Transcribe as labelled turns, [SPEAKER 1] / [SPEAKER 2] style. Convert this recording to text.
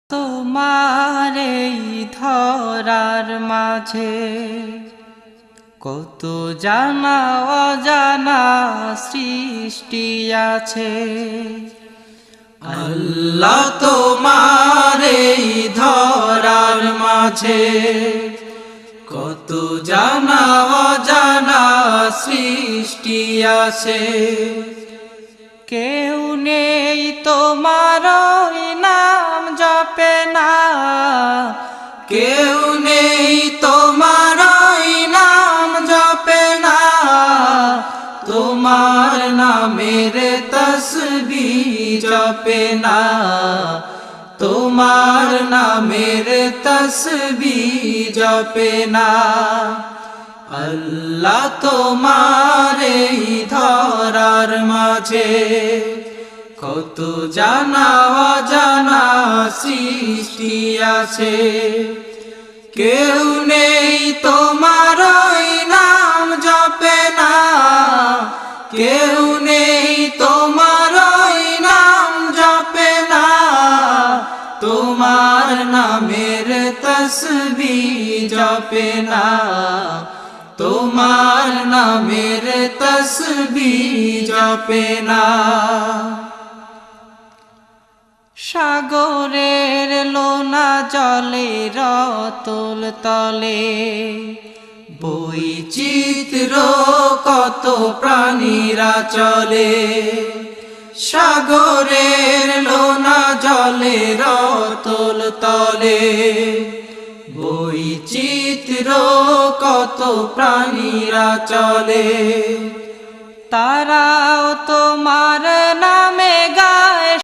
[SPEAKER 1] তোমার এই ধরার মাঝে কত জানা অজানা সৃষ্টি আছে। আল্লাহ তোমার এই ধরার মাঝে কত জানা অজানা সৃষ্টি আছে। কেউ নেই তোমার নাম জপে না, কেউ নেই তোমার নাম জপে না। তোমার নামের তসবিহ জপে না, তোমার নামের তসবিহ জপে না। আল্লাহ তোমার এই ধরার মাঝে কত জানা অজানা সৃষ্টি আছে। কেউ নেই তোমার নাম জপে না, কেউ নেই তোমার নাম জপে না। তোমার নামের তসবিহ জপে না, তোমার নামের তসবিহ জপে না। সাগরের লোনা জলে রতল তলে বৈচিত্র্য কত প্রাণীরা চলে। সাগরের লোনা জলে রতল তলে বৈচিত্র্য কত প্রাণীরা চলে। তারাও তোমার নামে